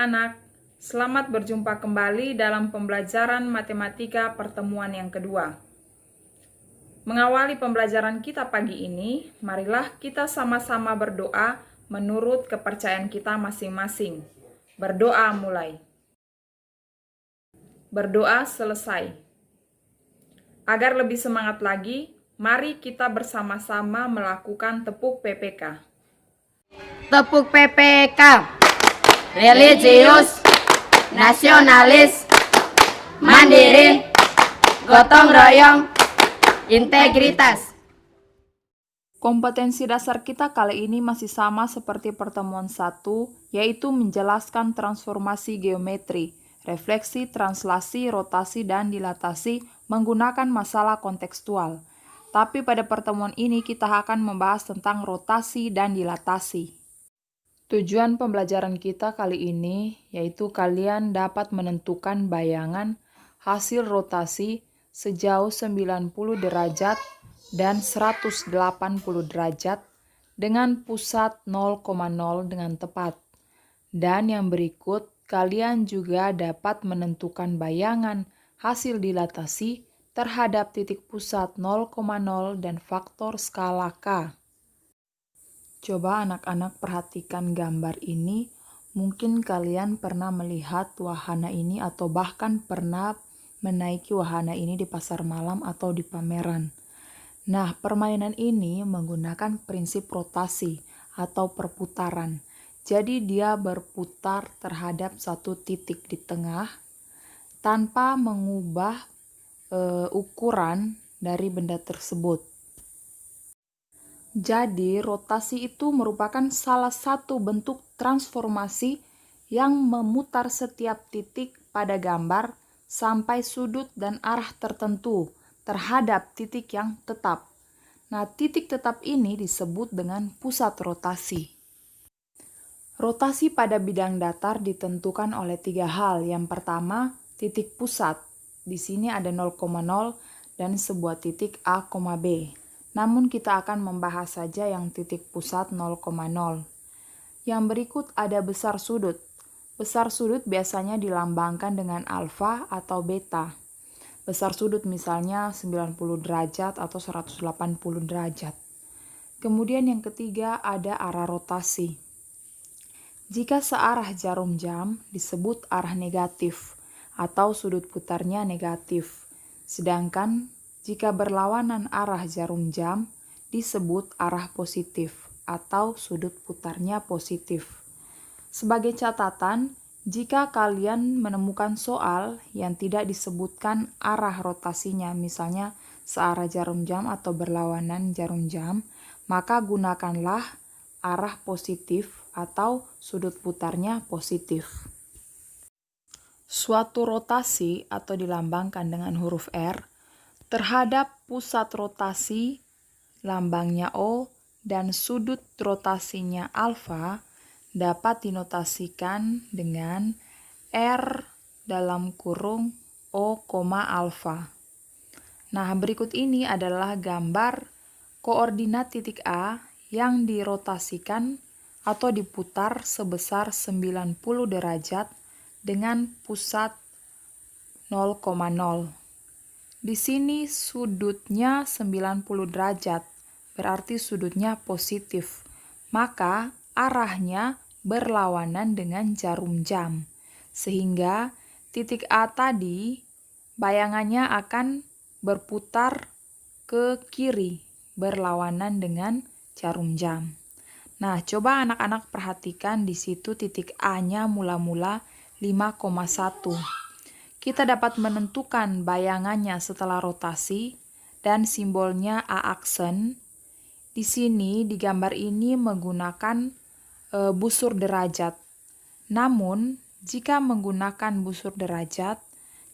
anak-anak, selamat berjumpa kembali dalam pembelajaran matematika pertemuan yang kedua. Mengawali pembelajaran kita pagi ini, marilah kita sama-sama berdoa menurut kepercayaan kita masing-masing. Berdoa mulai. Berdoa selesai. Agar lebih semangat lagi, mari kita bersama-sama melakukan tepuk PPK. Tepuk PPK. Religius, nasionalis, mandiri, gotong royong, integritas. Kompetensi dasar kita kali ini masih sama seperti pertemuan 1, yaitu menjelaskan transformasi geometri, refleksi, translasi, rotasi, dan dilatasi menggunakan masalah kontekstual. Tapi pada pertemuan ini kita akan membahas tentang rotasi dan dilatasi. Tujuan pembelajaran kita kali ini yaitu kalian dapat menentukan bayangan hasil rotasi sejauh 90 derajat dan 180 derajat dengan pusat 0,0 dengan tepat. Dan yang berikut, kalian juga dapat menentukan bayangan hasil dilatasi terhadap titik pusat 0,0 dan faktor skala K. Coba anak-anak perhatikan gambar ini. Mungkin kalian pernah melihat wahana ini atau bahkan pernah menaiki wahana ini di pasar malam atau di pameran. Nah, permainan ini menggunakan prinsip rotasi atau perputaran. Jadi dia berputar terhadap satu titik di tengah tanpa mengubah ukuran dari benda tersebut. Jadi, rotasi itu merupakan salah satu bentuk transformasi yang memutar setiap titik pada gambar sampai sudut dan arah tertentu terhadap titik yang tetap. Nah, titik tetap ini disebut dengan pusat rotasi. Rotasi pada bidang datar ditentukan oleh 3 hal. Yang pertama, titik pusat. Di sini ada 0,0 dan sebuah titik A, B. Namun kita akan membahas saja yang titik pusat 0,0. Yang berikut ada besar sudut. Besar sudut biasanya dilambangkan dengan alfa atau beta. Besar sudut misalnya 90 derajat atau 180 derajat. Kemudian yang ketiga ada arah rotasi. Jika searah jarum jam disebut arah negatif atau sudut putarnya negatif. Sedangkan jika berlawanan arah jarum jam, disebut arah positif atau sudut putarnya positif. Sebagai catatan, jika kalian menemukan soal yang tidak disebutkan arah rotasinya, misalnya searah jarum jam atau berlawanan jarum jam, maka gunakanlah arah positif atau sudut putarnya positif. Suatu rotasi atau dilambangkan dengan huruf R terhadap pusat rotasi lambangnya O dan sudut rotasinya alfa dapat dinotasikan dengan R dalam kurung O, alfa. Nah, berikut ini adalah gambar koordinat titik A yang dirotasikan atau diputar sebesar 90 derajat dengan pusat 0,0. Di sini sudutnya 90 derajat, berarti sudutnya positif. Maka arahnya berlawanan dengan jarum jam. Sehingga titik A tadi bayangannya akan berputar ke kiri, berlawanan dengan jarum jam. Nah, coba anak-anak perhatikan di situ titik A-nya mula-mula 5,1. Kita dapat menentukan bayangannya setelah rotasi dan simbolnya A aksen. Di sini di gambar ini menggunakan busur derajat. Namun, jika menggunakan busur derajat,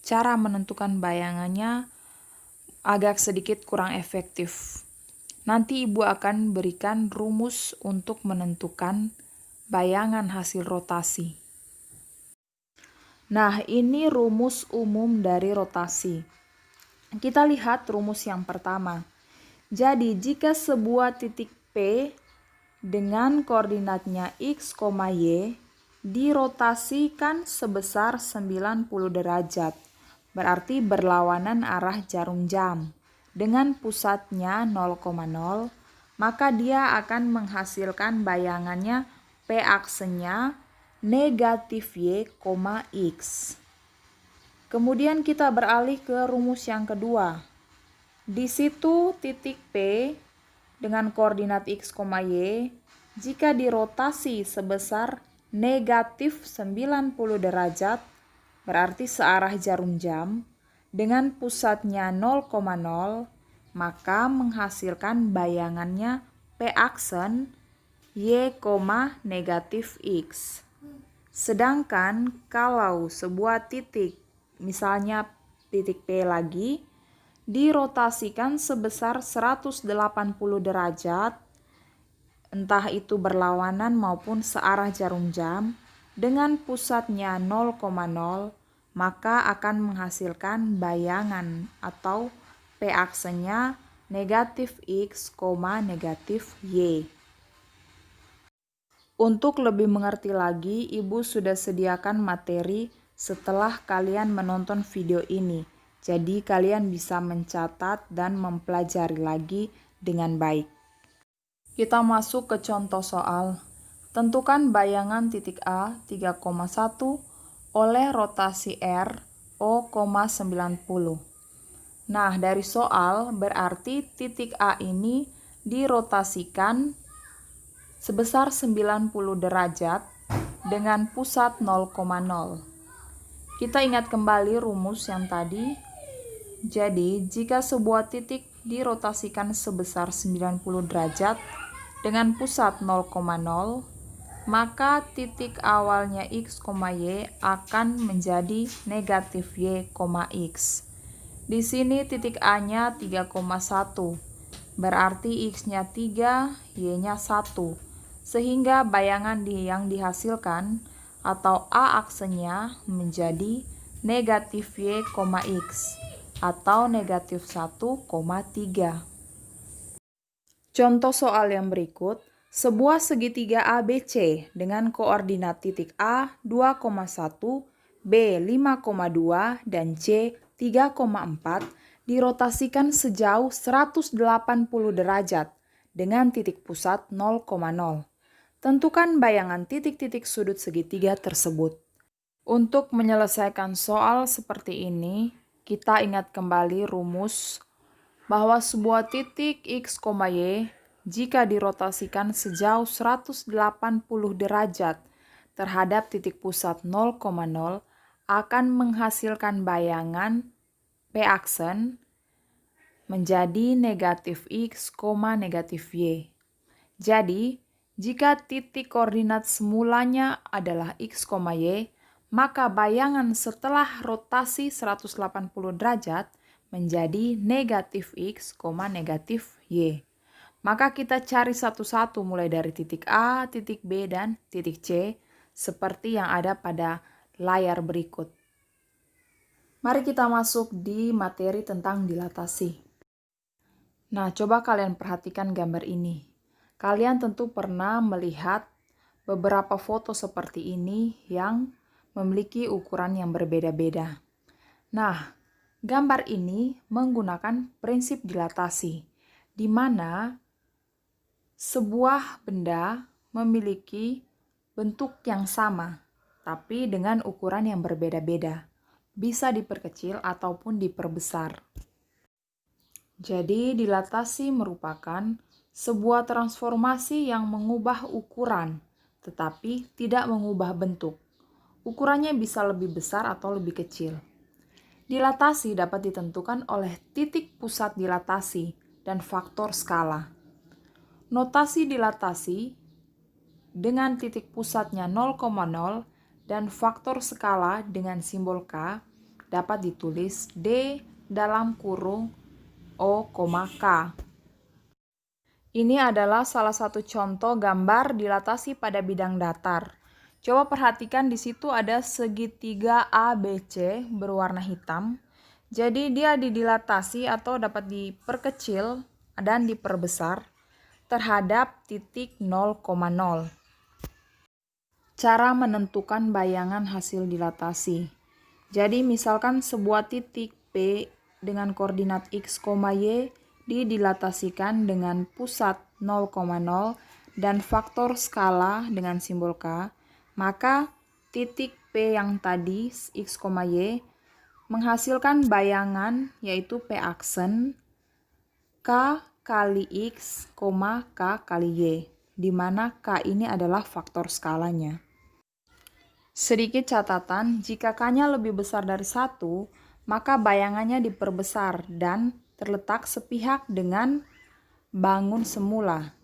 cara menentukan bayangannya agak sedikit kurang efektif. Nanti Ibu akan berikan rumus untuk menentukan bayangan hasil rotasi. Nah, ini rumus umum dari rotasi. Kita lihat rumus yang pertama. Jadi, jika sebuah titik P dengan koordinatnya X, Y dirotasikan sebesar 90 derajat, berarti berlawanan arah jarum jam. Dengan pusatnya 0,0, maka dia akan menghasilkan bayangannya P aksenya negatif Y, X. Kemudian kita beralih ke rumus yang kedua. Di situ titik P dengan koordinat X, Y, jika dirotasi sebesar negatif 90 derajat, berarti searah jarum jam, dengan pusatnya 0,0, maka menghasilkan bayangannya P aksen Y, negatif X. Sedangkan kalau sebuah titik, misalnya titik P lagi, dirotasikan sebesar 180 derajat, entah itu berlawanan maupun searah jarum jam, dengan pusatnya 0,0, maka akan menghasilkan bayangan atau P aksenya negatif X, negatif Y. Untuk lebih mengerti lagi, Ibu sudah sediakan materi setelah kalian menonton video ini. Jadi kalian bisa mencatat dan mempelajari lagi dengan baik. Kita masuk ke contoh soal. Tentukan bayangan titik A 3,1 oleh rotasi R O,90. Nah, dari soal berarti titik A ini dirotasikan sebesar 90 derajat dengan pusat 0,0. Kita ingat kembali rumus yang tadi. Jadi, jika sebuah titik dirotasikan sebesar 90 derajat dengan pusat 0,0, maka titik awalnya X, Y akan menjadi negatif Y, X. Di sini titik A-nya 3,1, berarti X-nya 3, Y-nya 1. Sehingga bayangan yang dihasilkan atau A aksenya menjadi negatif Y, X atau negatif 1,3. Contoh soal yang berikut, sebuah segitiga ABC dengan koordinat titik A 2,1, B 5,2, dan C 3,4 dirotasikan sejauh 180 derajat dengan titik pusat 0,0. Tentukan bayangan titik-titik sudut segitiga tersebut. Untuk menyelesaikan soal seperti ini, kita ingat kembali rumus bahwa sebuah titik X, Y jika dirotasikan sejauh 180 derajat terhadap titik pusat 0,0 akan menghasilkan bayangan P aksen menjadi negatif X, negatif Y. Jadi, jika titik koordinat semulanya adalah X, Y, maka bayangan setelah rotasi 180 derajat menjadi negatif X, negatif Y. Maka kita cari satu-satu mulai dari titik A, titik B, dan titik C seperti yang ada pada layar berikut. Mari kita masuk di materi tentang dilatasi. Nah, coba kalian perhatikan gambar ini. Kalian tentu pernah melihat beberapa foto seperti ini yang memiliki ukuran yang berbeda-beda. Nah, gambar ini menggunakan prinsip dilatasi, di mana sebuah benda memiliki bentuk yang sama, tapi dengan ukuran yang berbeda-beda. Bisa diperkecil ataupun diperbesar. Jadi, dilatasi merupakan sebuah transformasi yang mengubah ukuran, tetapi tidak mengubah bentuk. Ukurannya bisa lebih besar atau lebih kecil. Dilatasi dapat ditentukan oleh titik pusat dilatasi dan faktor skala. Notasi dilatasi dengan titik pusatnya 0,0 dan faktor skala dengan simbol K dapat ditulis D dalam kurung O, K. Ini adalah salah satu contoh gambar dilatasi pada bidang datar. Coba perhatikan di situ ada segitiga ABC berwarna hitam. Jadi dia didilatasi atau dapat diperkecil dan diperbesar terhadap titik 0,0. Cara menentukan bayangan hasil dilatasi. Jadi misalkan sebuah titik P dengan koordinat X, Y didilatasikan dengan pusat 0,0 dan faktor skala dengan simbol K, maka titik P yang tadi X, Y menghasilkan bayangan yaitu P aksen K kali X, K kali Y, di mana K ini adalah faktor skalanya. Sedikit catatan, jika K-nya lebih besar dari 1, maka bayangannya diperbesar dan terletak sepihak dengan bangun semula.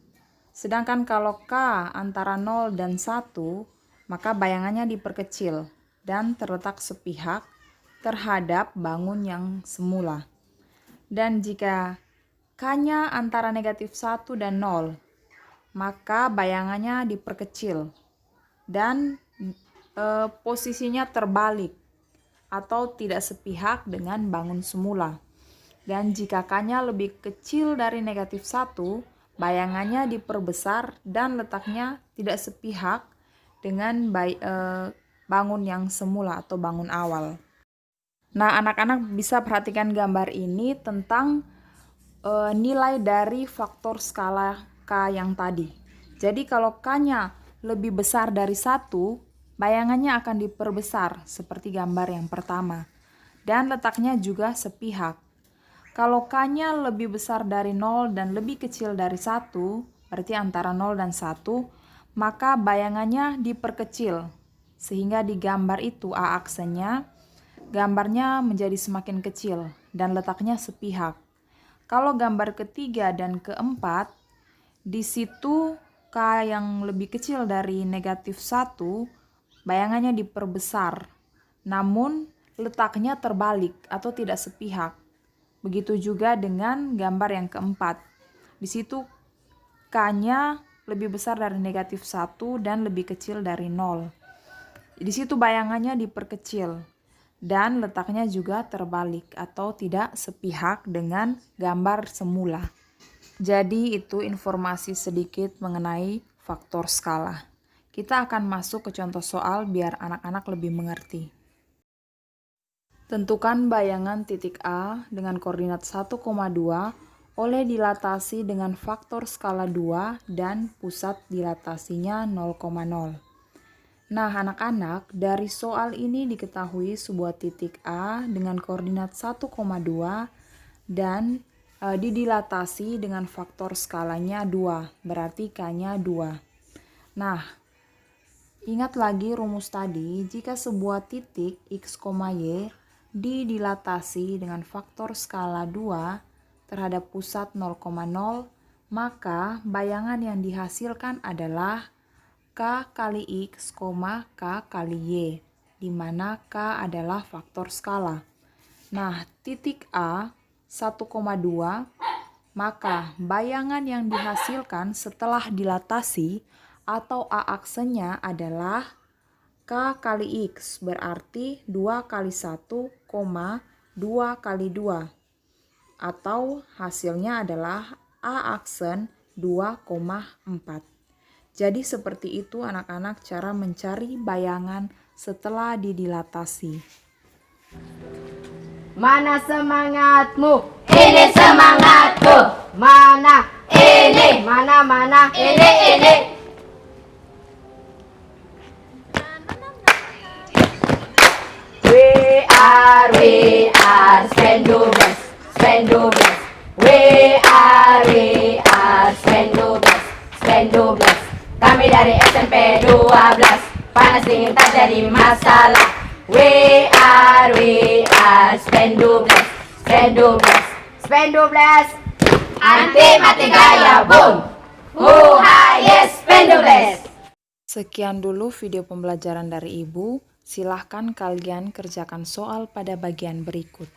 Sedangkan kalau K antara 0 dan 1, maka bayangannya diperkecil dan terletak sepihak terhadap bangun yang semula. Dan jika K-nya antara negatif 1 dan 0, maka bayangannya diperkecil dan posisinya terbalik atau tidak sepihak dengan bangun semula. Dan jika K-nya lebih kecil dari negatif 1, bayangannya diperbesar dan letaknya tidak sepihak dengan bangun yang semula atau bangun awal. Nah, anak-anak bisa perhatikan gambar ini tentang nilai dari faktor skala K yang tadi. Jadi kalau K-nya lebih besar dari 1, bayangannya akan diperbesar seperti gambar yang pertama. Dan letaknya juga sepihak. Kalau K-nya lebih besar dari 0 dan lebih kecil dari 1, berarti antara 0 dan 1, maka bayangannya diperkecil. Sehingga di gambar itu A aksennya, gambarnya menjadi semakin kecil dan letaknya sepihak. Kalau gambar ketiga dan keempat, di situ K yang lebih kecil dari negatif 1, bayangannya diperbesar, namun letaknya terbalik atau tidak sepihak. Begitu juga dengan gambar yang keempat. Di situ K-nya lebih besar dari negatif 1 dan lebih kecil dari 0. Di situ bayangannya diperkecil dan letaknya juga terbalik atau tidak sepihak dengan gambar semula. Jadi itu informasi sedikit mengenai faktor skala. Kita akan masuk ke contoh soal biar anak-anak lebih mengerti. Tentukan bayangan titik A dengan koordinat 1,2 oleh dilatasi dengan faktor skala 2 dan pusat dilatasinya 0,0. Nah, anak-anak, dari soal ini diketahui sebuah titik A dengan koordinat 1,2 dan didilatasi dengan faktor skalanya 2, berarti K-nya 2. Nah, ingat lagi rumus tadi, jika sebuah titik X, Y didilatasi dengan faktor skala 2 terhadap pusat 0,0, maka bayangan yang dihasilkan adalah K kali X, K kali Y, di mana K adalah faktor skala. Nah, titik A 1,2, maka bayangan yang dihasilkan setelah dilatasi atau A aksennya adalah K kali X, berarti 2 kali 1, 2 kali 2. Atau hasilnya adalah A aksen 2,4. Jadi seperti itu anak-anak cara mencari bayangan setelah didilatasi. Mana semangatmu? Ini semangatku. Mana? Ini. Mana? Ini. We are Spendubes. We are Spendubes. Kami dari SMP 12. Panas dingin tak jadi masalah. We are Spendubes. Anti mati gaya, boom. Yes, Spendubes. Sekian dulu video pembelajaran dari Ibu. Silahkan kalian kerjakan soal pada bagian berikut.